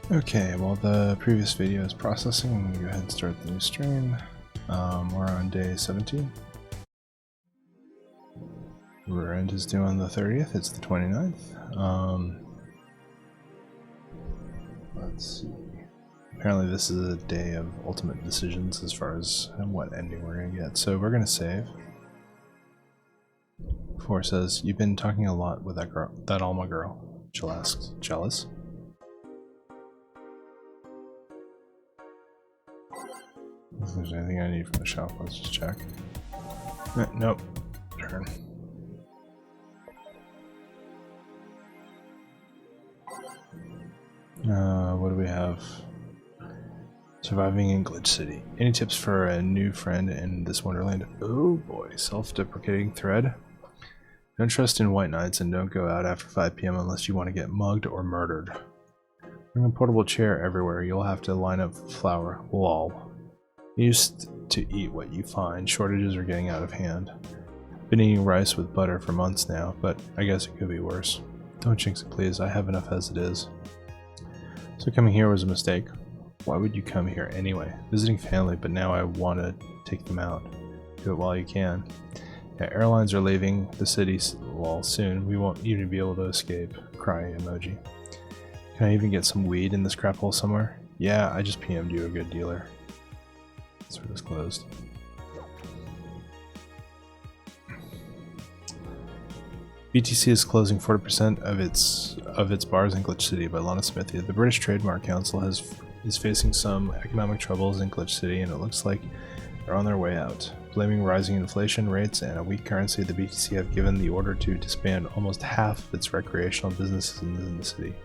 Okay, while the previous video is processing, I'm gonna go ahead and start the new stream. We're on day 17. Rear end is due on the 30th, it's the 29th. Let's see. Apparently this is a day of ultimate decisions as far as what ending we're gonna get. So we're gonna save. 4 says, you've been talking a lot with that girl, that Alma girl. Jill asks, jealous? If there's anything I need from the shop, let's just check. Nope. Turn. What do we have? Surviving in Glitch City. Any tips for a new friend in this wonderland? Oh boy, self-deprecating thread. Don't trust in white nights and don't go out after 5 PM unless you want to get mugged or murdered. Bring a portable chair everywhere. You'll have to line up for flour. Lol. Used to eat what you find. Shortages are getting out of hand. Been eating rice with butter for months now, but I guess it could be worse. Don't jinx it, please. I have enough as it is. So coming here was a mistake. Why would you come here anyway? Visiting family, but now I want to take them out. Do it while you can. Yeah, airlines are leaving the city well soon. We won't even be able to escape. Cry emoji. Can I even get some weed in this crap hole somewhere? Yeah, I just PM'd you, a good dealer. Service closed. BTC is closing 40% of its bars in Glitch City by Lana Smithy. The British Trademark Council is facing some economic troubles in Glitch City, and it looks like they're on their way out. Blaming rising inflation rates and a weak currency, the BTC have given the order to disband almost half of its recreational businesses in the city.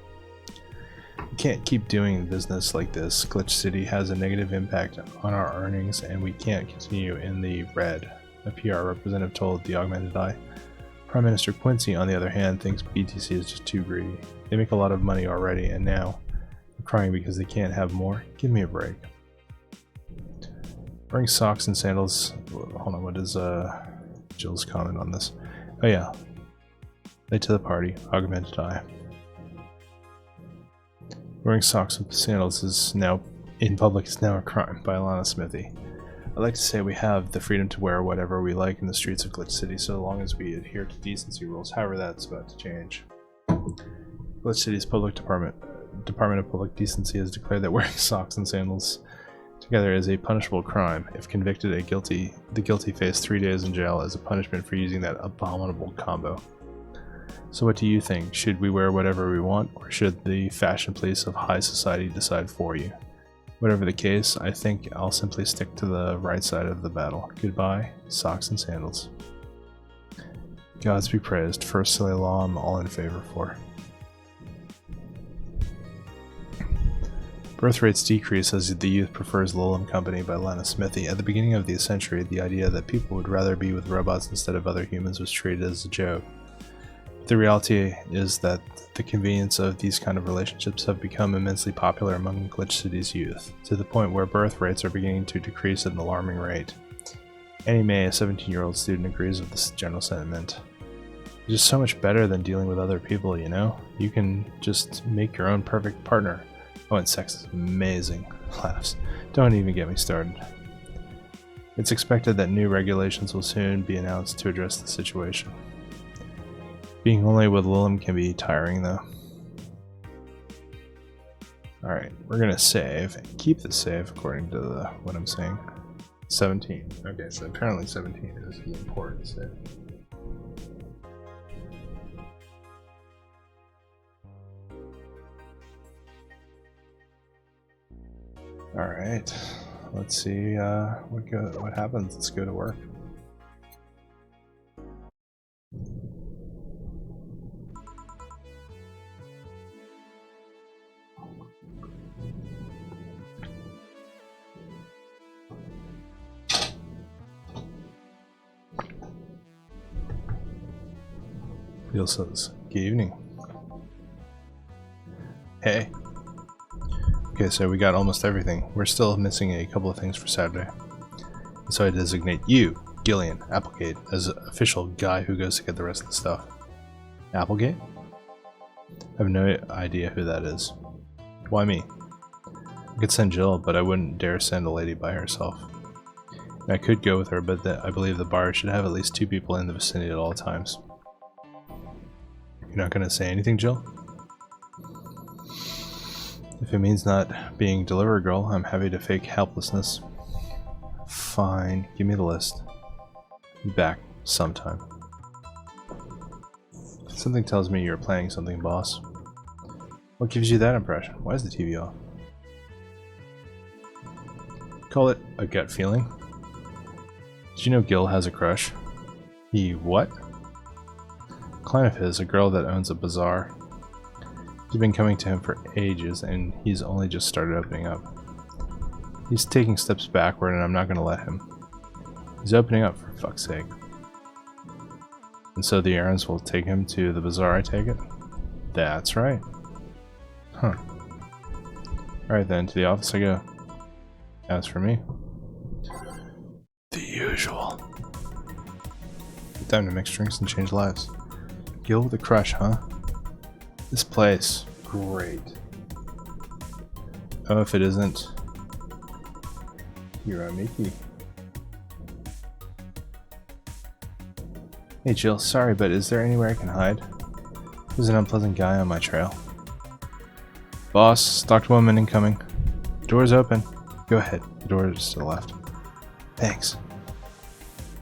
We can't keep doing business like this. Glitch City has a negative impact on our earnings, and we can't continue in the red, a PR representative told the Augmented Eye. Prime Minister Quincy, on the other hand, thinks BTC is just too greedy. They make a lot of money already, and now they're crying because they can't have more. Give me a break. Wearing socks and sandals. Hold on, what is Jill's comment on this? Oh yeah. Late to the party. Augmented Eye. Wearing socks and sandals is now in public is now a crime by Lana Smithy. I'd like to say we have the freedom to wear whatever we like in the streets of Glitch City so long as we adhere to decency rules. However, that's about to change. Glitch City's Department of Public Decency has declared that wearing socks and sandals together is a punishable crime. If convicted, the guilty face 3 days in jail as a punishment for using that abominable combo. So what do you think? Should we wear whatever we want, or should the fashion police of high society decide for you? Whatever the case, I think I'll simply stick to the right side of the battle. Goodbye, socks and sandals. Gods be praised. First silly law I'm all in favor for. Birth rates decrease as the youth prefers Lilum Company by Lana Smithy. At the beginning of the century, the idea that people would rather be with robots instead of other humans was treated as a joke. The reality is that the convenience of these kind of relationships have become immensely popular among Glitch City's youth, to the point where birth rates are beginning to decrease at an alarming rate. Annie Mae, a 17-year-old student, agrees with this general sentiment. It's just so much better than dealing with other people, you know? You can just make your own perfect partner. Oh, and sex is amazing. Laughs. Don't even get me started. It's expected that new regulations will soon be announced to address the situation. Being only with Lilum can be tiring though. Alright, we're gonna save and keep the save according to what I'm saying. 17. Okay, so apparently 17 is the important save. Alright, let's see what happens. Let's go to work. Bill says, good evening. Hey. Okay, so we got almost everything. We're still missing a couple of things for Saturday. So I designate you, Gillian, Applegate, as official guy who goes to get the rest of the stuff. Applegate? I have no idea who that is. Why me? I could send Jill, but I wouldn't dare send a lady by herself. I could go with her, but I believe the bar should have at least 2 people in the vicinity at all times. You're not gonna say anything, Jill? If it means not being delivery girl, I'm happy to fake helplessness. Fine, give me the list. Be back sometime. Something tells me you're planning something, boss. What gives you that impression? Why is the TV off? Call it a gut feeling. Did you know Gil has a crush? He what? A client of his, a girl that owns a bazaar. He's been coming to him for ages, and he's only just started opening up. He's taking steps backward, and I'm not going to let him. He's opening up, for fuck's sake. And so the errands will take him to the bazaar, I take it? That's right. Huh. Alright then, to the office I go. As for me... the usual. Time to mix drinks and change lives. Gil with a crush, huh? This place. Great. Oh, if it isn't... Kira Miki. Hey Jill, sorry, but is there anywhere I can hide? There's an unpleasant guy on my trail. Boss, stalked woman incoming. Door's open. Go ahead. The door is to the left. Thanks.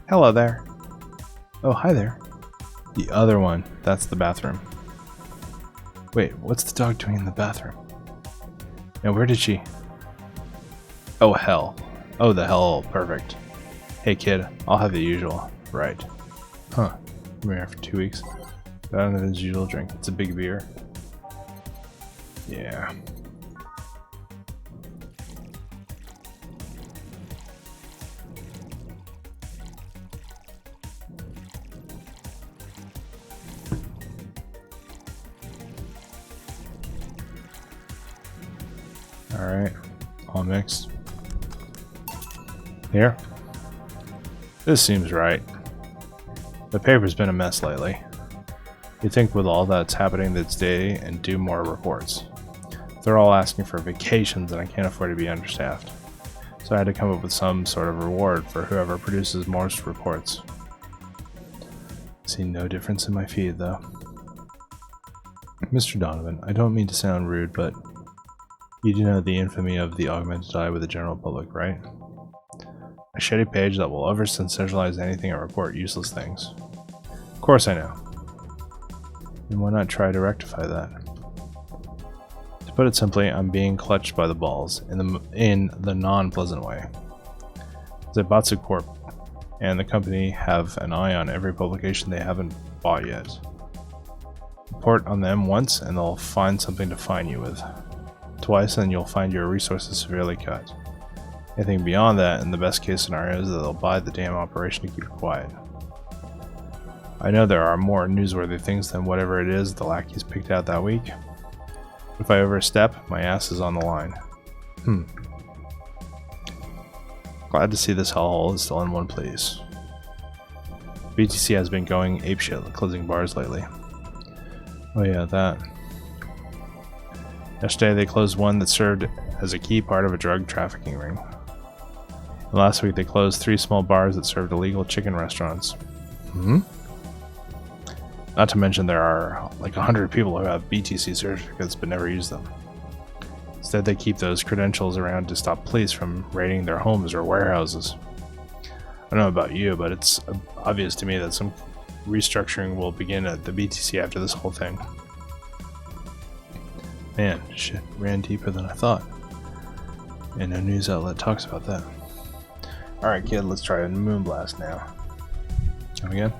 Hello there. Oh, hi there. The other one. That's the bathroom. Wait, what's the dog doing in the bathroom? And where did she... Oh, hell. Oh, the hell. Perfect. Hey, kid. I'll have the usual. Right. Huh. I'm here for 2 weeks. Better than his usual drink. It's a big beer. Yeah. Alright. All mixed. Here. This seems right. The paper's been a mess lately. You'd think with all that's happening this day and do more reports. They're all asking for vacations and I can't afford to be understaffed. So I had to come up with some sort of reward for whoever produces most reports. See no difference in my feed though. Mr. Donovan, I don't mean to sound rude, but you do know the infamy of the augmented eye with the general public, right? A shitty page that will over-sensationalize anything and report useless things. Of course I know. And why not try to rectify that? To put it simply, I'm being clutched by the balls in the non-pleasant way. Zaibatsu Corp and the company have an eye on every publication they haven't bought yet. Report on them once and they'll find something to fine you with. Twice and you'll find your resources severely cut. Anything beyond that, in the best case scenario, is that they'll buy the damn operation to keep it quiet. I know there are more newsworthy things than whatever it is the lackeys picked out that week. If I overstep, my ass is on the line. Glad to see this hellhole is still in one place. BTC has been going apeshit closing bars lately. Oh yeah, that. Yesterday they closed one that served as a key part of a drug trafficking ring. And last week they closed 3 small bars that served illegal chicken restaurants. Not to mention there are like 100 people who have BTC certificates but never use them. Instead they keep those credentials around to stop police from raiding their homes or warehouses. I don't know about you, but it's obvious to me that some restructuring will begin at the BTC after this whole thing. Man, shit ran deeper than I thought. And no news outlet talks about that. Alright kid, let's try a moonblast now. Come again?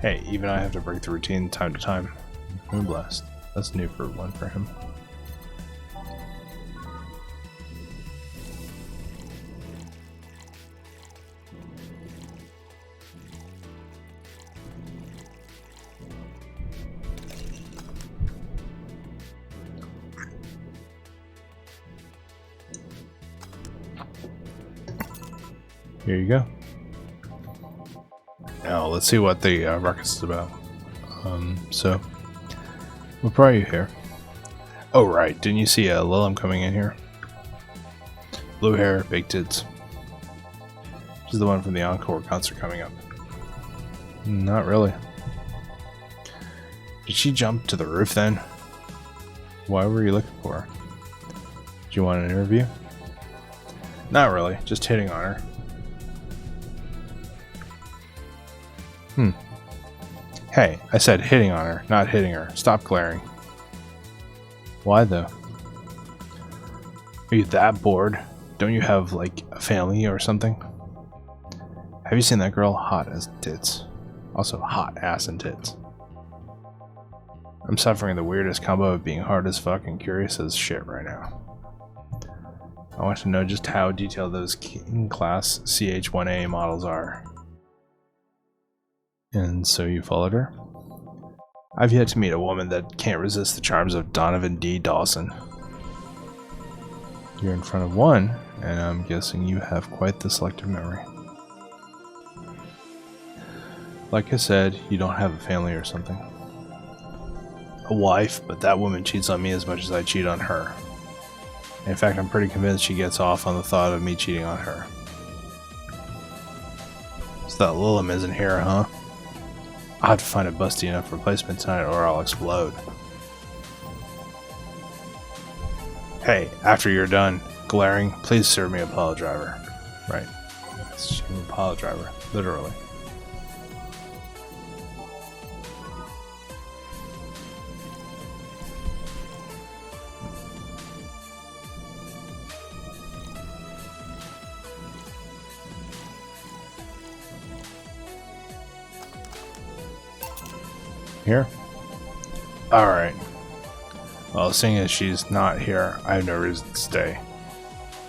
Hey, even I have to break the routine time to time. Moonblast. That's new for one for him. Here you go. Now let's see what the ruckus is about. So what brought you here? Oh right, didn't you see Lilum coming in here? Blue hair, big tits. She's the one from the Encore concert coming up. Not really. Did she jump to the roof then? Why were you looking for her? Do you want an interview? Not really, just hitting on her. Hey, I said hitting on her, not hitting her. Stop glaring. Why though? Are you that bored? Don't you have, like, a family or something? Have you seen that girl? Hot as tits. Also hot ass and tits. I'm suffering the weirdest combo of being hard as fuck and curious as shit right now. I want to know just how detailed those King Class CH-1A models are. And so you followed her? I've yet to meet a woman that can't resist the charms of Donovan D. Dawson. You're in front of one, and I'm guessing you have quite the selective memory. Like I said, you don't have a family or something. A wife, but that woman cheats on me as much as I cheat on her. In fact, I'm pretty convinced she gets off on the thought of me cheating on her. So that Lilum isn't here, huh? I'll have to find a busty enough replacement tonight or I'll explode. Hey, after you're done glaring, please serve me a pile driver. Right. It's a pile driver, literally. Here? Alright. Well, seeing as she's not here, I have no reason to stay.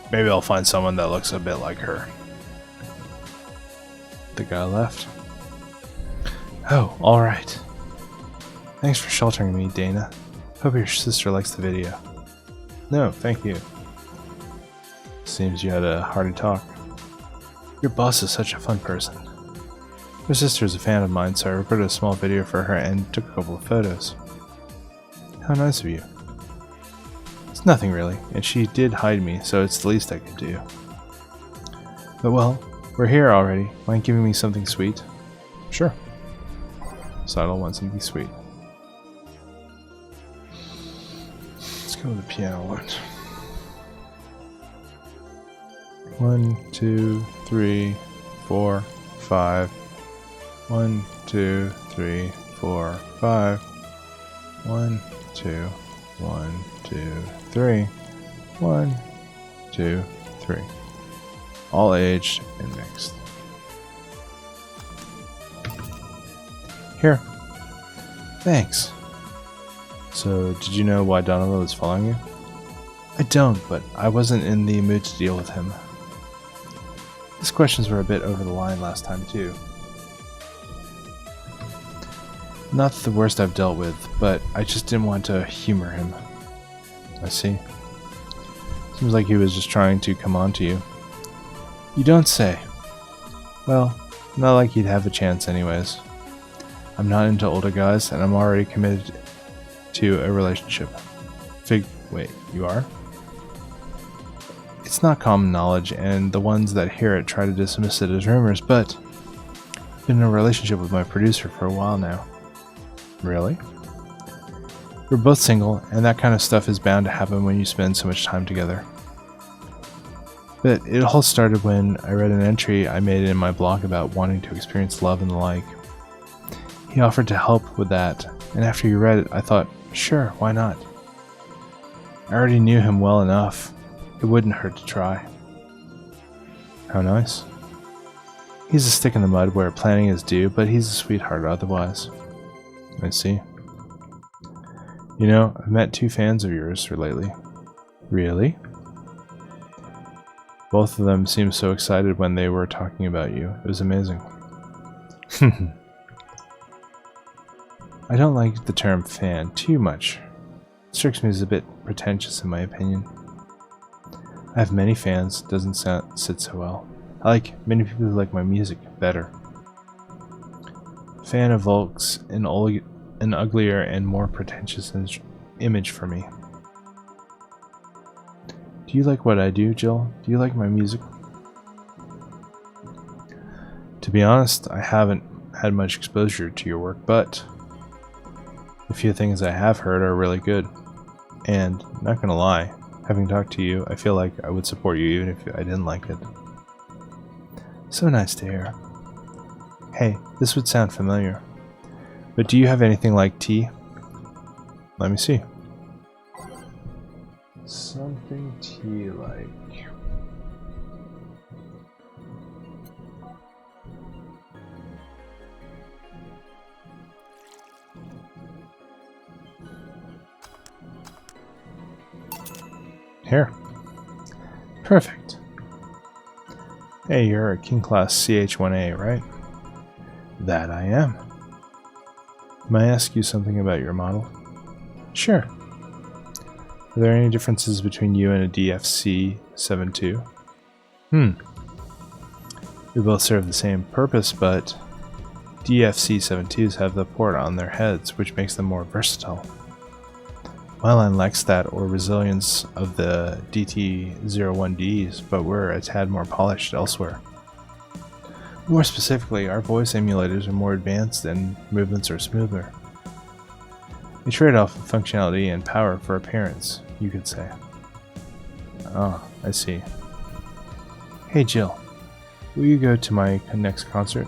Maybe I'll find someone that looks a bit like her. The guy left. Oh, alright. Thanks for sheltering me, Dana. Hope your sister likes the video. No, thank you. Seems you had a hearty talk. Your boss is such a fun person. Her sister is a fan of mine, so I recorded a small video for her and took a couple of photos. How nice of you. It's nothing really, and she did hide me, so it's the least I could do. But well, we're here already. Mind giving me something sweet? Sure. So I don't want something sweet. Let's go with the piano one. 1, 2, 3, 4, 5. 1, 2, 3, 4, 5. 1, 2, 1, 2, 3. 1, 2, 3. All aged and mixed. Here. Thanks. So, did you know why Donovan was following you? I don't, but I wasn't in the mood to deal with him. His questions were a bit over the line last time, too. Not the worst I've dealt with, but I just didn't want to humor him. I see. Seems like he was just trying to come on to you. You don't say. Well, not like he'd have a chance anyways. I'm not into older guys, and I'm already committed to a relationship. Wait, you are? It's not common knowledge, and the ones that hear it try to dismiss it as rumors, but I've been in a relationship with my producer for a while now. Really? We're both single, and that kind of stuff is bound to happen when you spend so much time together. But it all started when I read an entry I made in my blog about wanting to experience love and the like. He offered to help with that, and after you read it, I thought, sure, why not? I already knew him well enough. It wouldn't hurt to try. How nice. He's a stick in the mud where planning is due, but he's a sweetheart otherwise. I see. You know, I've met 2 fans of yours lately. Really? Both of them seemed so excited when they were talking about you. It was amazing. I don't like the term fan too much. It strikes me as a bit pretentious in my opinion. I have many fans, doesn't sit so well. I like many people who like my music better. Fan evokes an uglier and more pretentious image for me. Do you like what I do, Jill? Do you like my music? To be honest, I haven't had much exposure to your work, but the few things I have heard are really good. And, not gonna lie, having talked to you, I feel like I would support you even if I didn't like it. So nice to hear. Hey, this would sound familiar. But do you have anything like tea? Let me see. Something tea-like. Here. Perfect. Hey, you're a King Class CH-1A, right? That I am. May I ask you something about your model? Sure. Are there any differences between you and a DFC-72? We both serve the same purpose, but DFC-72s have the port on their heads, which makes them more versatile. My line lacks that or resilience of the DT-01Ds, but we're a tad more polished elsewhere. More specifically, our voice emulators are more advanced and movements are smoother. We trade off of functionality and power for appearance, you could say. Ah, I see. Hey Jill, will you go to my next concert?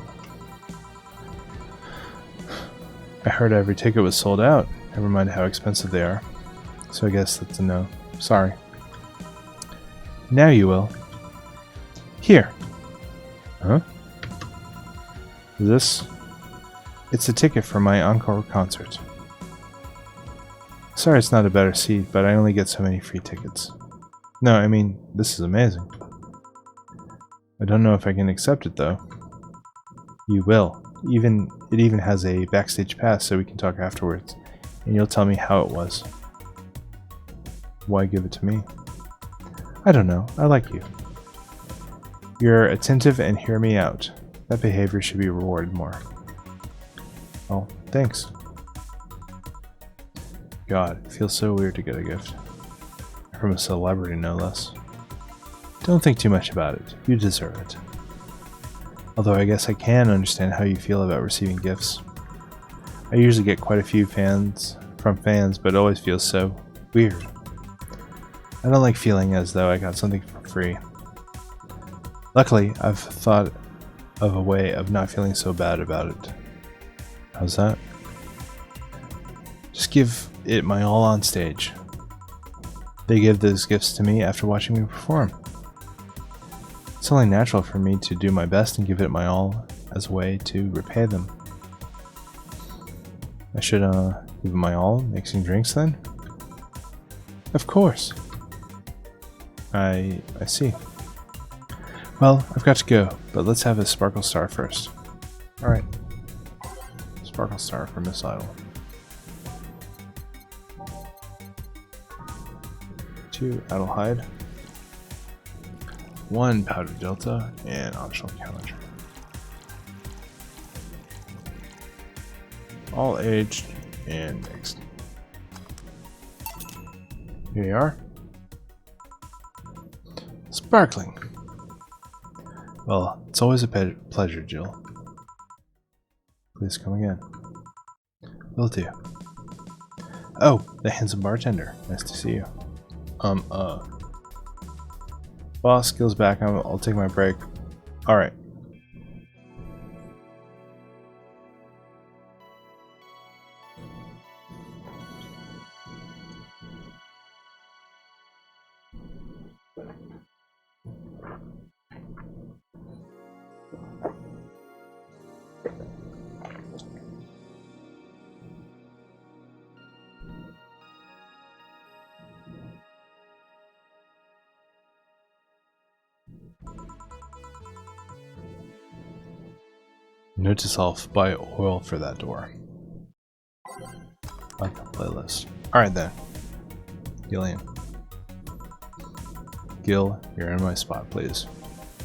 I heard every ticket was sold out, never mind how expensive they are. So I guess that's a no. Sorry. Now you will. Here. Huh? This? It's a ticket for my encore concert. Sorry it's not a better seat, but I only get so many free tickets. No, I mean, this is amazing. I don't know if I can accept it though. You will. It even has a backstage pass so we can talk afterwards, and you'll tell me how it was. Why give it to me? I don't know. I like you. You're attentive and hear me out. That behavior should be rewarded more. Oh, thanks. God, it feels so weird to get a gift. From a celebrity, no less. Don't think too much about it. You deserve it. Although I guess I can understand how you feel about receiving gifts. I usually get quite a few from fans, but it always feels so weird. I don't like feeling as though I got something for free. Luckily, I've thought of a way of not feeling so bad about it. How's that? Just give it my all on stage. They give those gifts to me after watching me perform. It's only natural for me to do my best and give it my all as a way to repay them. I should give it my all mixing drinks then? Of course. I see. Well, I've got to go, but let's have a Sparkle Star first. Alright. Sparkle Star for Miss Idol. 2 Adelhyde. 1 Powder Delta, and optional counter. All aged and mixed. Here you are. Sparkling. Well, it's always a pleasure, Jill. Please come again. Will do. Oh, the handsome bartender. Nice to see you. Boss, skills back. I'll take my break. Alright. Note to self, buy oil for that door. Like the playlist. Alright then. Gillian. Gil, you're in my spot, please.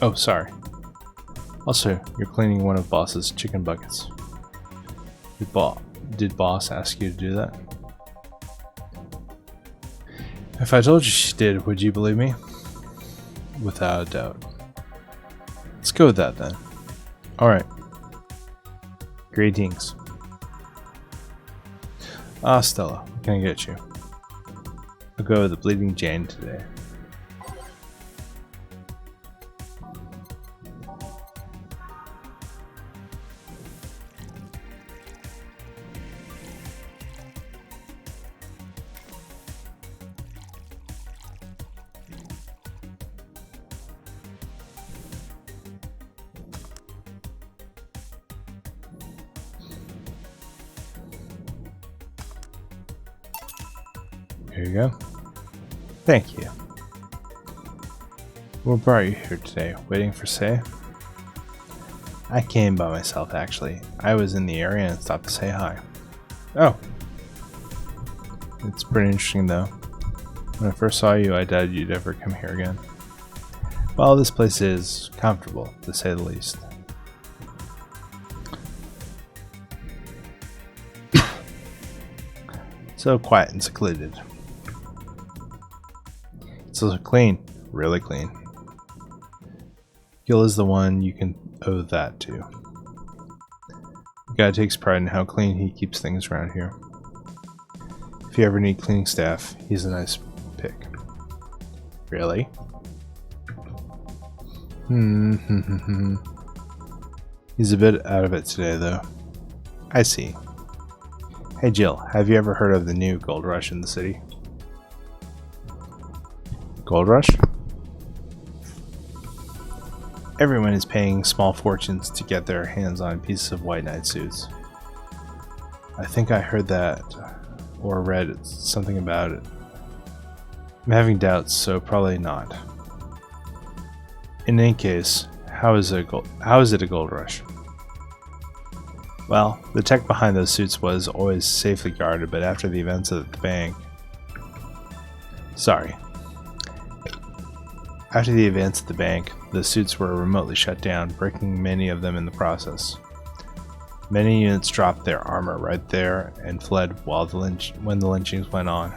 Oh, sorry. Also, you're cleaning one of Boss's chicken buckets. Did Boss ask you to do that? If I told you she did, would you believe me? Without a doubt. Let's go with that then. Alright. Greetings. Ah, Stella, what can I get you? I'll go with the Bleeding Jane today. Here you go. Thank you. What brought you here today? Waiting for Say? I came by myself, actually. I was in the area and stopped to say hi. Oh. It's pretty interesting, though. When I first saw you, I doubted you'd ever come here again. Well, this place is comfortable, to say the least. So quiet and secluded. It's also clean. Really clean. Gil is the one you can owe that to. The guy takes pride in how clean he keeps things around here. If you ever need cleaning staff, he's a nice pick. Really? He's a bit out of it today, though. I see. Hey Jill, have you ever heard of the new gold rush in the city? Gold rush? Everyone is paying small fortunes to get their hands on pieces of White Knight suits. I think I heard that or read something about it. I'm having doubts, so probably not. In any case, how is it a gold rush? Well, the tech behind those suits was always safely guarded, but after the events at the bank... After the events at the bank, the suits were remotely shut down, breaking many of them in the process. Many units dropped their armor right there and fled when the lynchings went on.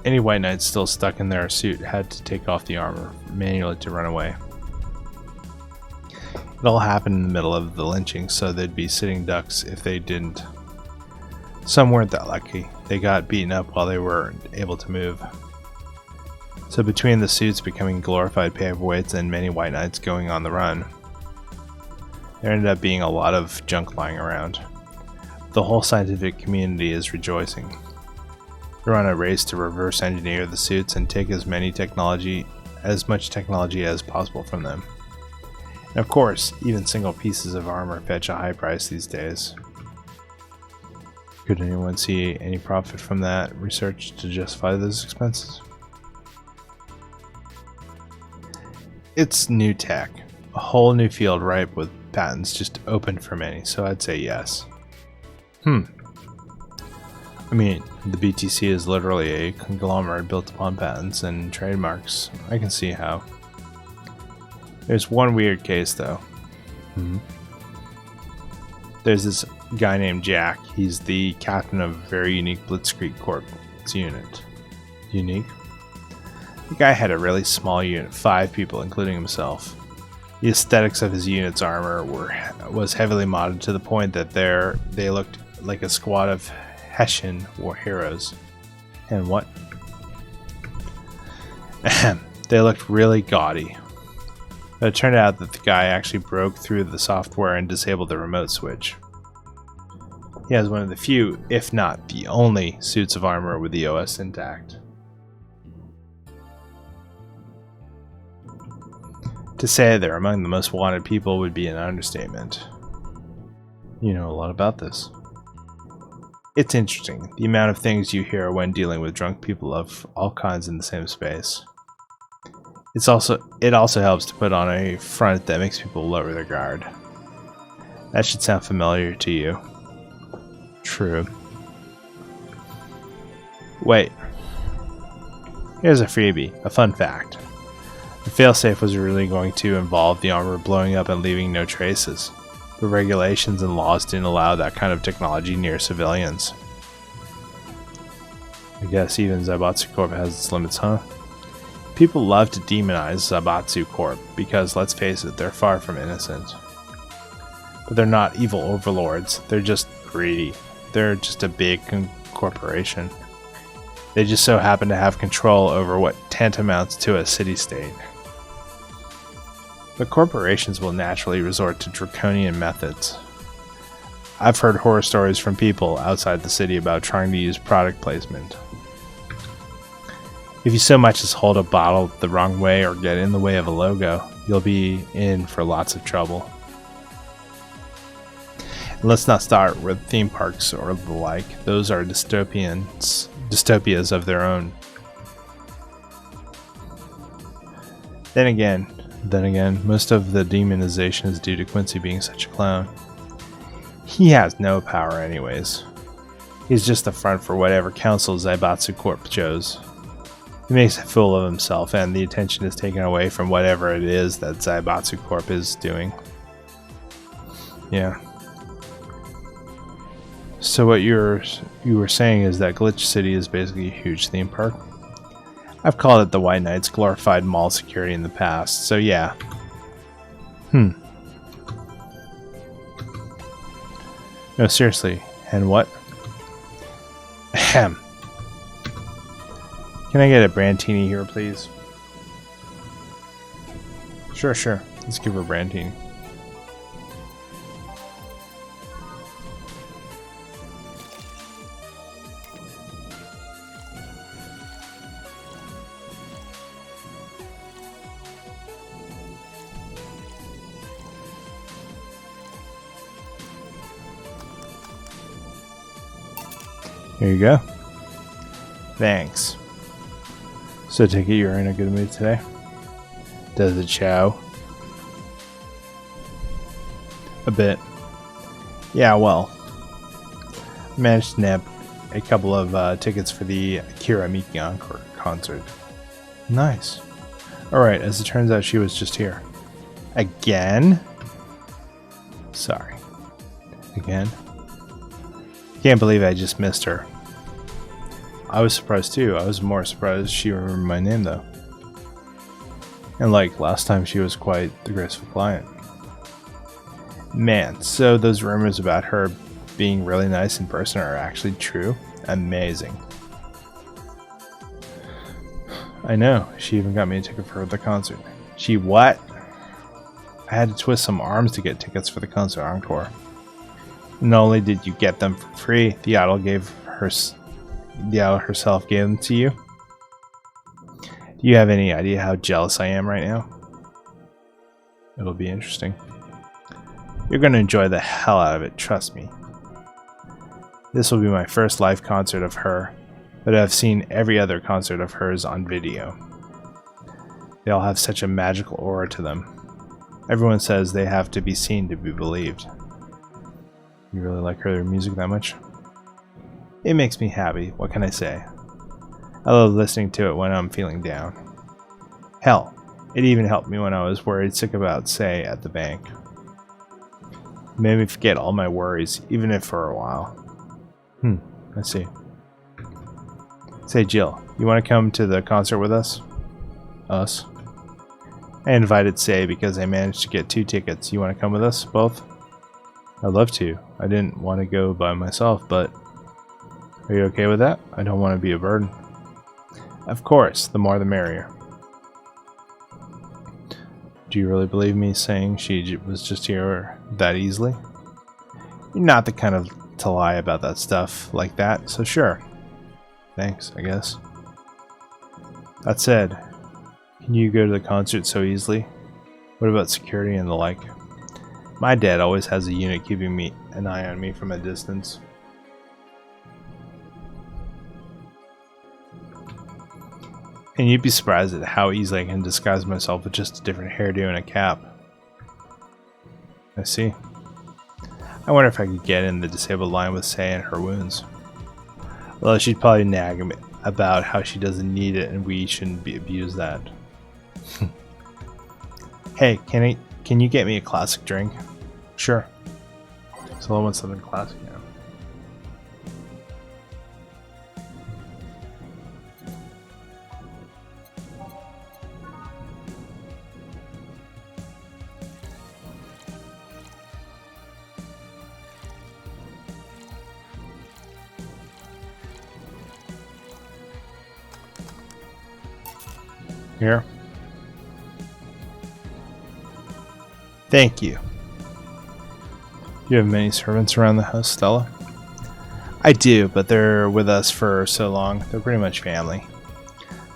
Any White Knights still stuck in their suit had to take off the armor manually to run away. It all happened in the middle of the lynching, so they'd be sitting ducks if they didn't. Some weren't that lucky. They got beaten up while they weren't able to move. So between the suits becoming glorified paperweights and many White Knights going on the run, there ended up being a lot of junk lying around. The whole scientific community is rejoicing. They're on a race to reverse engineer the suits and take as much technology as possible from them. And of course, even single pieces of armor fetch a high price these days. Could anyone see any profit from that research to justify those expenses? It's new tech, a whole new field ripe with patents just opened for many, so I'd say yes. I mean, the BTC is literally a conglomerate built upon patents and trademarks. I can see how. There's one weird case, though. There's this guy named Jack. He's the captain of a very unique Blitzkrieg Corps unit. Unique? The guy had a really small unit, 5 people, including himself. The aesthetics of his unit's armor was heavily modded to the point that they looked like a squad of Hessian war heroes. And what? They looked really gaudy. But it turned out that the guy actually broke through the software and disabled the remote switch. He has one of the few, if not the only, suits of armor with the OS intact. To say they're among the most wanted people would be an understatement. You know a lot about this. It's interesting, the amount of things you hear when dealing with drunk people of all kinds in the same space. It also helps to put on a front that makes people lower their guard. That should sound familiar to you. True. Wait. Here's a freebie, a fun fact. The failsafe was really going to involve the armor blowing up and leaving no traces, but regulations and laws didn't allow that kind of technology near civilians. I guess even Zaibatsu Corp has its limits, huh? People love to demonize Zaibatsu Corp because, let's face it, they're far from innocent. But they're not evil overlords, they're just greedy. They're just a big corporation. They just so happen to have control over what tantamounts to a city-state. But corporations will naturally resort to draconian methods. I've heard horror stories from people outside the city about trying to use product placement. If you so much as hold a bottle the wrong way or get in the way of a logo, you'll be in for lots of trouble. And let's not start with theme parks or the like. Those are dystopias of their own. Then again, most of the demonization is due to Quincy being such a clown. He has no power anyways. He's just the front for whatever council Zaibatsu Corp chose. He makes a fool of himself and the attention is taken away from whatever it is that Zaibatsu Corp is doing. Yeah. So what you were saying is that Glitch City is basically a huge theme park? I've called it the White Knight's glorified mall security in the past, so yeah. No, seriously. And what? Ahem. Can I get a Brandtini here, please? Sure. Let's give her a Brandtini. Here you go. Thanks. So take it you're in a good mood today? Does it show? A bit. Yeah, well. I managed to nab a couple of tickets for the Kira Miki Encore concert. Nice. Alright, as it turns out she was just here. Again? Sorry. Again? Can't believe I just missed her. I was surprised too. I was more surprised she remembered my name though. And like last time she was quite the graceful client. Man, so those rumors about her being really nice in person are actually true? Amazing. I know, she even got me a ticket for the concert. She what? I had to twist some arms to get tickets for the concert encore. Not only did you get them for free, the idol herself gave them to you. Do you have any idea how jealous I am right now? It'll be interesting. You're going to enjoy the hell out of it, trust me. This will be my first live concert of her, but I've seen every other concert of hers on video. They all have such a magical aura to them. Everyone says they have to be seen to be believed. You really like her music that much? It makes me happy, what can I say? I love listening to it when I'm feeling down. Hell, it even helped me when I was worried sick about, say, at the bank. It made me forget all my worries, even if for a while. I see. Say, Jill, you want to come to the concert with us? Us? I invited Say because I managed to get 2 tickets. You want to come with us, both? I'd love to. I didn't want to go by myself, but... Are you okay with that? I don't want to be a burden. Of course, the more the merrier. Do you really believe me saying she was just here that easily? You're not the kind of to lie about that stuff like that, so sure. Thanks, I guess. That said, can you go to the concert so easily? What about security and the like? My dad always has a unit keeping an eye on me from a distance. And you'd be surprised at how easily I can disguise myself with just a different hairdo and a cap. I see. I wonder if I could get in the disabled line with Say and her wounds. Well, she'd probably nag me about how she doesn't need it and we shouldn't abuse that. Hey, can you get me a classic drink? Sure. So I want something classic now. Here. Thank you. You have many servants around the house, Stella? I do, but they're with us for so long, they're pretty much family.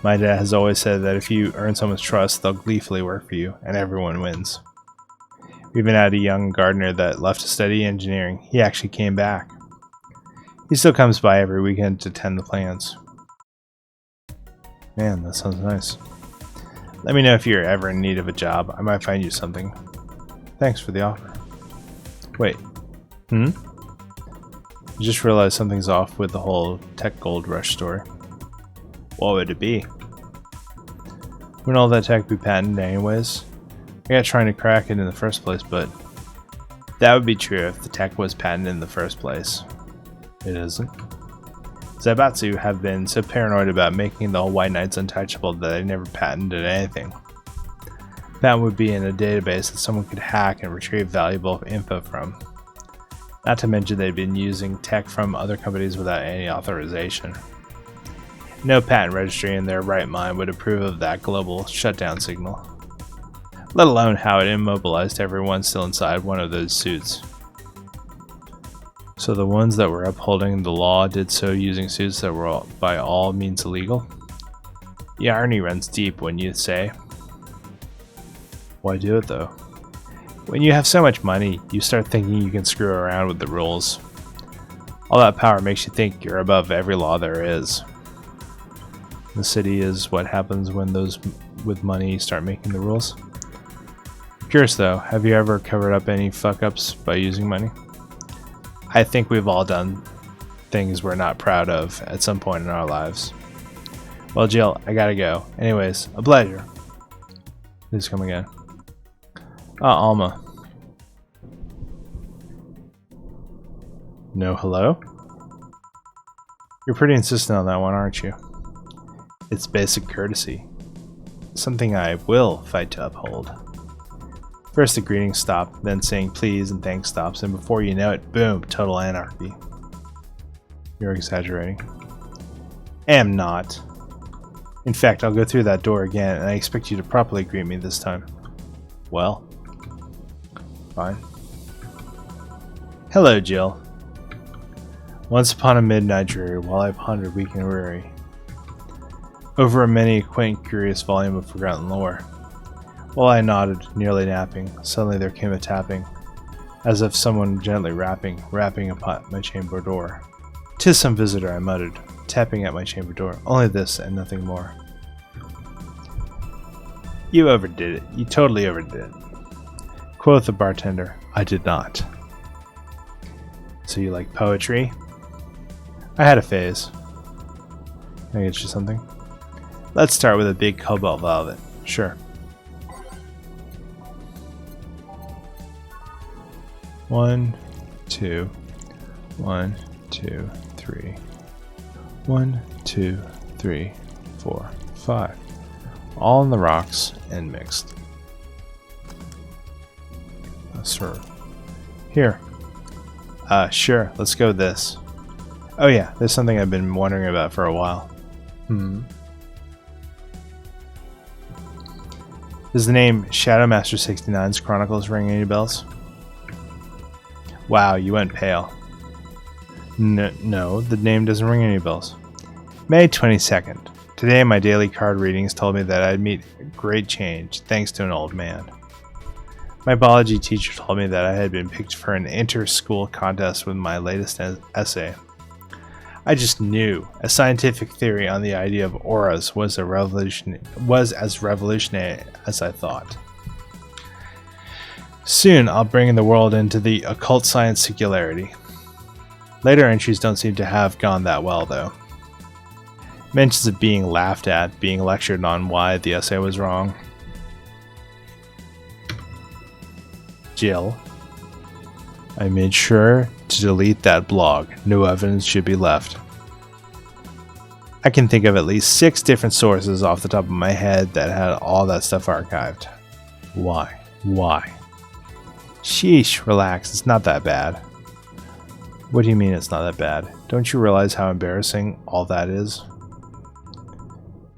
My dad has always said that if you earn someone's trust, they'll gleefully work for you, and everyone wins. We even had a young gardener that left to study engineering. He actually came back. He still comes by every weekend to tend the plants. Man, that sounds nice. Let me know if you're ever in need of a job. I might find you something. Thanks for the offer. Wait. I just realized something's off with the whole tech gold rush story. What would it be? Wouldn't all that tech be patented anyways? I got trying to crack it in the first place, but that would be true if the tech was patented in the first place. It isn't. Zaibatsu have been so paranoid about making the White Knights untouchable that they never patented anything. That would be in a database that someone could hack and retrieve valuable info from. Not to mention they'd been using tech from other companies without any authorization. No patent registry in their right mind would approve of that global shutdown signal. Let alone how it immobilized everyone still inside one of those suits. So the ones that were upholding the law did so using suits that were by all means illegal? The irony runs deep, when you say. Why do it though? When you have so much money, you start thinking you can screw around with the rules. All that power makes you think you're above every law there is. The city is what happens when those with money start making the rules. Curious though, have you ever covered up any fuck-ups by using money? I think we've all done things we're not proud of at some point in our lives. Well, Jill, I gotta go. Anyways, a pleasure. Please come again. Alma. No hello? You're pretty insistent on that one, aren't you? It's basic courtesy. Something I will fight to uphold. First the greetings stop, then saying please and thanks stops, and before you know it, boom, total anarchy. You're exaggerating. Am not. In fact, I'll go through that door again, and I expect you to properly greet me this time. Well, fine. Hello, Jill. Once upon a midnight dreary, while I pondered weak and weary over a many quaint, curious volume of forgotten lore. While I nodded, nearly napping, suddenly there came a tapping, as if someone gently rapping upon my chamber door. "'Tis some visitor," I muttered, tapping at my chamber door. "Only this, and nothing more." "You overdid it. You totally overdid it," quoth the bartender. I did not. "So you like poetry?" I had a phase. Can I get you something? Let's start with a big cobalt violet. Sure. 1, 2, 1, 2, 3. 1, 2, 3, 4, 5. All on the rocks and mixed. Sir. Here. Sure. Let's go with this. Oh yeah, there's something I've been wondering about for a while. Does the name Shadowmaster 69's Chronicles ring any bells? Wow, you went pale. No, the name doesn't ring any bells. May 22nd. Today my daily card readings told me that I'd meet great change thanks to an old man. My biology teacher told me that I had been picked for an inter-school contest with my latest essay. I just knew a scientific theory on the idea of auras was as revolutionary as I thought. Soon I'll bring the world into the occult science singularity. Later entries don't seem to have gone that well though. Mentions of being laughed at, being lectured on why the essay was wrong. Jill. I made sure to delete that blog. No evidence should be left. I can think of at least 6 different sources off the top of my head that had all that stuff archived. Why? Sheesh, relax, it's not that bad. What do you mean it's not that bad? Don't you realize how embarrassing all that is?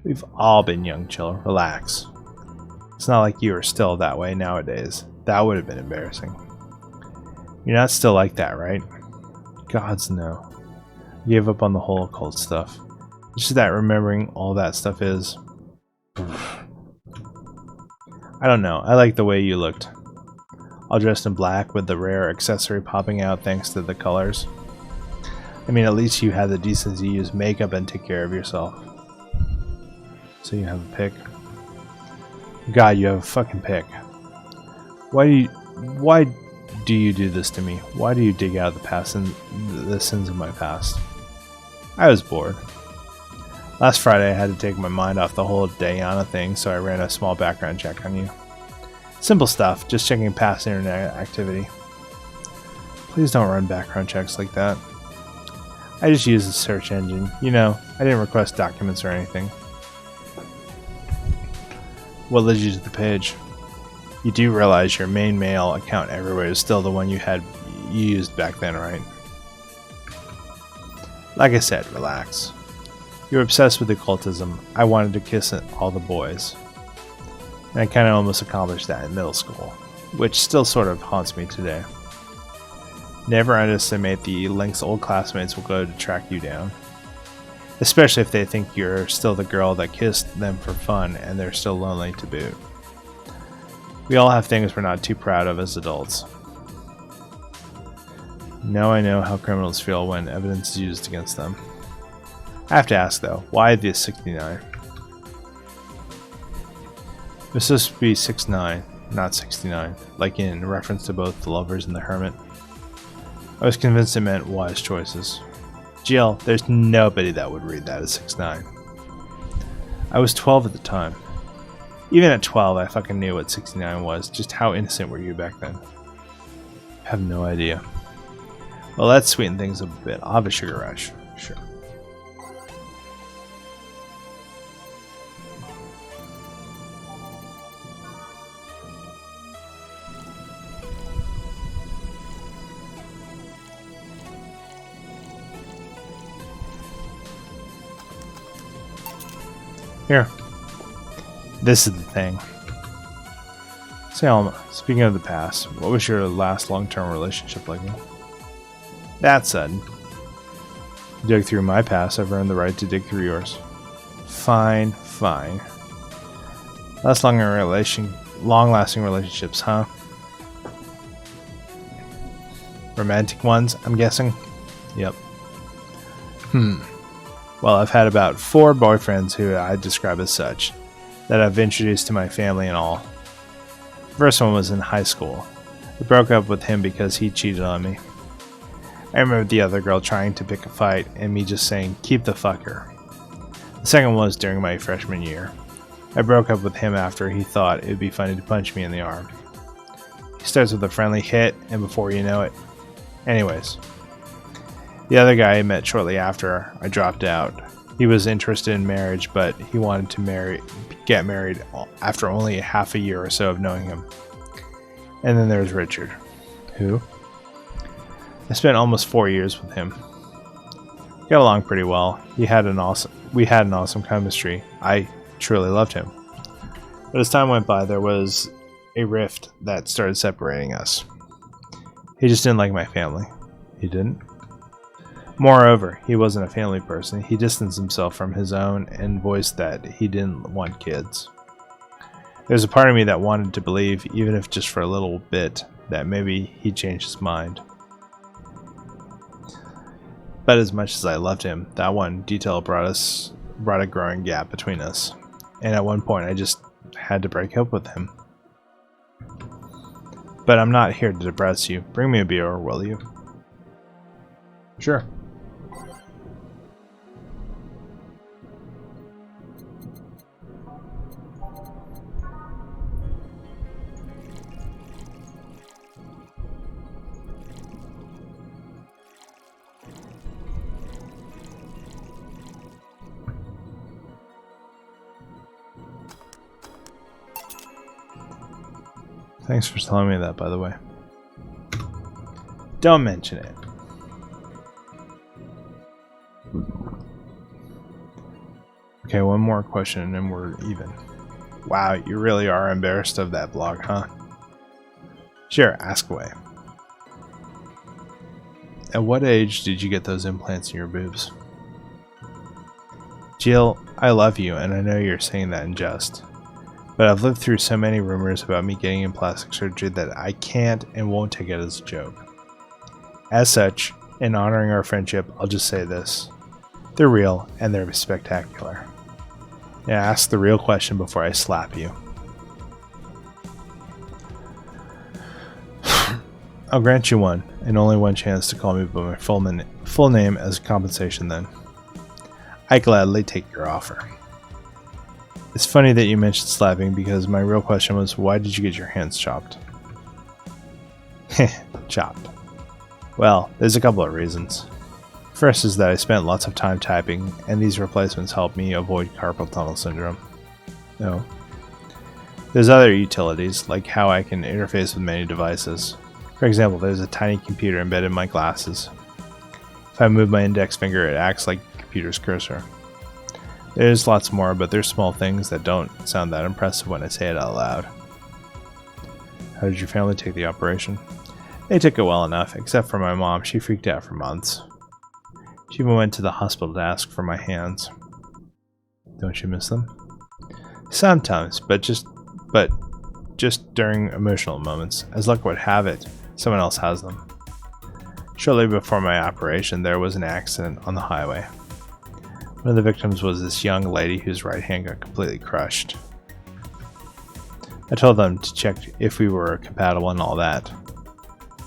We've all been young, chill. Relax. It's not like you are still that way nowadays. That would have been embarrassing. You're not still like that, right? Gods, no. I gave up on the whole occult stuff. It's just that remembering all that stuff is... I don't know. I like the way you looked. All dressed in black with the rare accessory popping out thanks to the colors. I mean, at least you had the decency to use makeup and take care of yourself. So you have a pick. God, you have a fucking pick. Why do you do this to me? Why do you dig out the past and the sins of my past? I was bored. Last Friday I had to take my mind off the whole Diana thing, so I ran a small background check on you. Simple stuff, just checking past internet activity. Please don't run background checks like that. I just use a search engine. You know, I didn't request documents or anything. What led you to the page? You do realize your main mail account everywhere is still the one you used back then, right? Like I said, relax. You're obsessed with occultism. I wanted to kiss all the boys. And I kind of almost accomplished that in middle school, which still sort of haunts me today. Never underestimate the lengths old classmates will go to track you down. Especially if they think you're still the girl that kissed them for fun and they're still lonely to boot. We all have things we're not too proud of as adults. Now I know how criminals feel when evidence is used against them. I have to ask though, why the 69? It's supposed to be 6'9", not 69, like in reference to both the lovers and the hermit. I was convinced it meant wise choices. Jill, there's nobody that would read that as 6'9". I was 12 at the time. Even at 12, I fucking knew what 69 was. Just how innocent were you back then? I have no idea. Well, let's sweeten things up a bit. I'll have a sugar rush. Sure. Here. This is the thing. Say, Alma, speaking of the past, what was your last long-term relationship like? That said, you dug through my past, I've earned the right to dig through yours. Fine, fine. Long-lasting relationships, huh? Romantic ones, I'm guessing? Yep. Well, I've had about 4 boyfriends who I'd describe as such, that I've introduced to my family and all. The first one was in high school. I broke up with him because he cheated on me. I remember the other girl trying to pick a fight and me just saying, keep the fucker. The second one was during my freshman year. I broke up with him after he thought it would be funny to punch me in the arm. He starts with a friendly hit and before you know it. Anyways. The other guy I met shortly after I dropped out. He was interested in marriage, but he wanted to get married after only half a year or so of knowing him. And then there's Richard. Who? I spent almost 4 years with him. We got along pretty well. We had an awesome chemistry. I truly loved him. But as time went by, there was a rift that started separating us. He just didn't like my family. He didn't? Moreover, he wasn't a family person. He distanced himself from his own and voiced that he didn't want kids. There's a part of me that wanted to believe, even if just for a little bit, that maybe he changed his mind. But as much as I loved him, that one detail brought a growing gap between us. And at one point I just had to break up with him. But I'm not here to depress you. Bring me a beer, will you? Sure. Thanks for telling me that, by the way. Don't mention it. Okay, one more question and we're even. Wow, you really are embarrassed of that blog, huh? Sure, ask away. At what age did you get those implants in your boobs? Jill, I love you and I know you're saying that in jest. But I've lived through so many rumors about me getting in plastic surgery that I can't and won't take it as a joke. As such, in honoring our friendship, I'll just say this. They're real and they're spectacular. Now ask the real question before I slap you. I'll grant you one, and only one chance to call me by my full name as compensation then. I gladly take your offer. It's funny that you mentioned slapping because my real question was, why did you get your hands chopped? Chopped. Well, there's a couple of reasons. First is that I spent lots of time typing, and these replacements help me avoid carpal tunnel syndrome. No. There's other utilities, like how I can interface with many devices. For example, there's a tiny computer embedded in my glasses. If I move my index finger, it acts like a computer's cursor. There's lots more, but they're small things that don't sound that impressive when I say it out loud. How did your family take the operation? They took it well enough, except for my mom. She freaked out for months. She even went to the hospital to ask for my hands. Don't you miss them? Sometimes, but just during emotional moments. As luck would have it, someone else has them. Shortly before my operation, there was an accident on the highway. One of the victims was this young lady whose right hand got completely crushed. I told them to check if we were compatible and all that.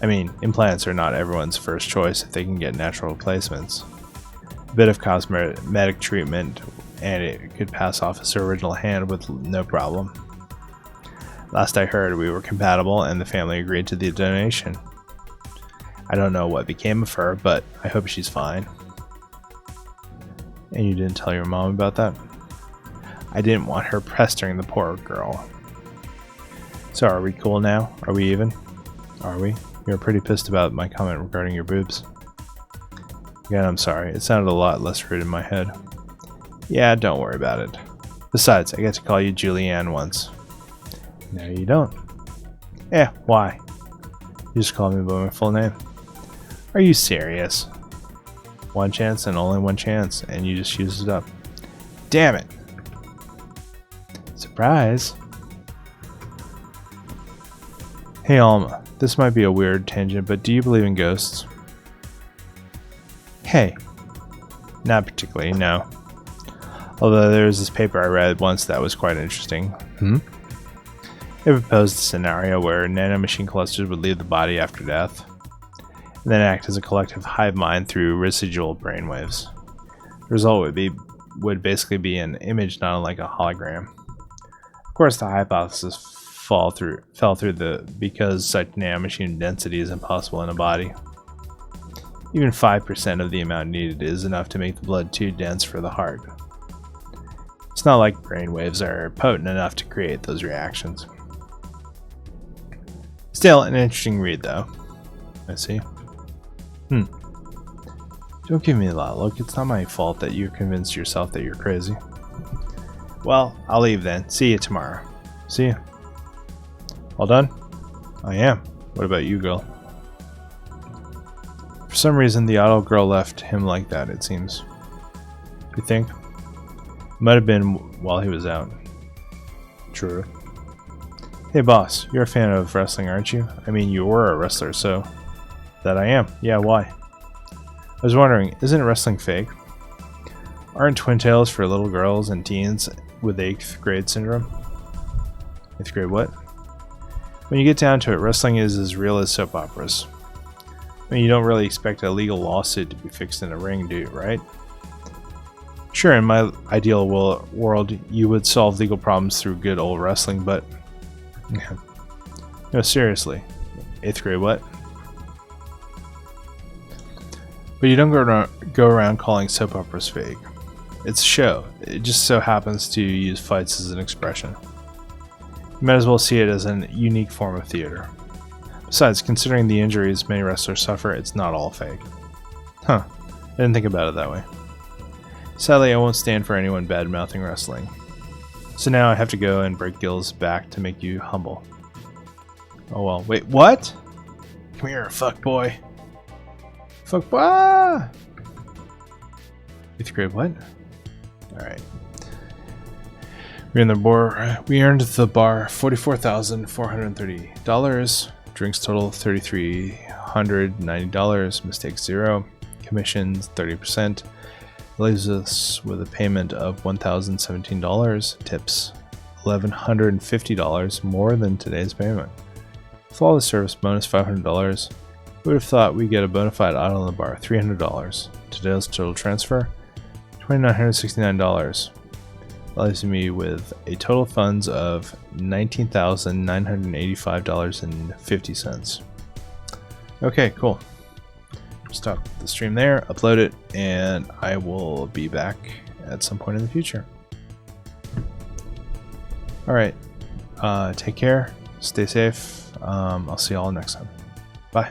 I mean, implants are not everyone's first choice if they can get natural replacements. A bit of cosmetic treatment and it could pass off as her original hand with no problem. Last I heard, we were compatible and the family agreed to the donation. I don't know what became of her, but I hope she's fine. And you didn't tell your mom about that? I didn't want her pestering the poor girl. So are we cool now? Are we even? Are we? You were pretty pissed about my comment regarding your boobs. Again, I'm sorry. It sounded a lot less rude in my head. Yeah, don't worry about it. Besides, I get to call you Julianne once. No, you don't. Eh, why? You just called me by my full name. Are you serious? One chance and only one chance, and you just used it up. Damn it! Surprise! Hey Alma, this might be a weird tangent, but do you believe in ghosts? Hey. Not particularly, no. Although there was this paper I read once that was quite interesting. It proposed a scenario where nanomachine clusters would leave the body after death, and then act as a collective hive mind through residual brainwaves. The result would basically be an image not unlike a hologram. Of course, the hypothesis fell through because such nanomachine density is impossible in a body. Even 5% of the amount needed is enough to make the blood too dense for the heart. It's not like brainwaves are potent enough to create those reactions. Still, an interesting read, though. I see. Don't give me that look. It's not my fault that you convinced yourself that you're crazy. Well, I'll leave then. See you tomorrow. See you. All done? I am. What about you, girl? For some reason, the auto girl left him like that, it seems. You think? Might have been while he was out. True. Hey boss, you're a fan of wrestling, aren't you? I mean, you were a wrestler, so... That I am. Yeah, why? I was wondering, isn't wrestling fake? Aren't twin tails for little girls and teens with 8th grade syndrome? 8th grade what? When you get down to it, wrestling is as real as soap operas. I mean, you don't really expect a legal lawsuit to be fixed in a ring, do you, right? Sure, in my ideal world, you would solve legal problems through good old wrestling, but... No, seriously. 8th grade what? But you don't go around calling soap operas fake. It's a show. It just so happens to use fights as an expression. You might as well see it as a unique form of theater. Besides, considering the injuries many wrestlers suffer, it's not all fake. Huh. I didn't think about it that way. Sadly, I won't stand for anyone bad-mouthing wrestling. So now I have to go and break Gil's back to make you humble. Oh well, wait, what? Come here, fuckboy. Fuckboy! Ah! 8th grade, what? Alright. We earned the bar $44,430. Drinks total $3,390. Mistakes 0. Commissions 30%. Leaves us with a payment of $1,017. Tips $1,150, more than today's payment. Flawless service bonus $500. Who would have thought we'd get a bona fide auto on the bar? $300. Today's total transfer $2,969. That leaves me with a total funds of $19,985.50. Okay, cool. Stop the stream there, upload it, and I will be back at some point in the future. Alright, take care, stay safe. I'll see you all next time. Bye.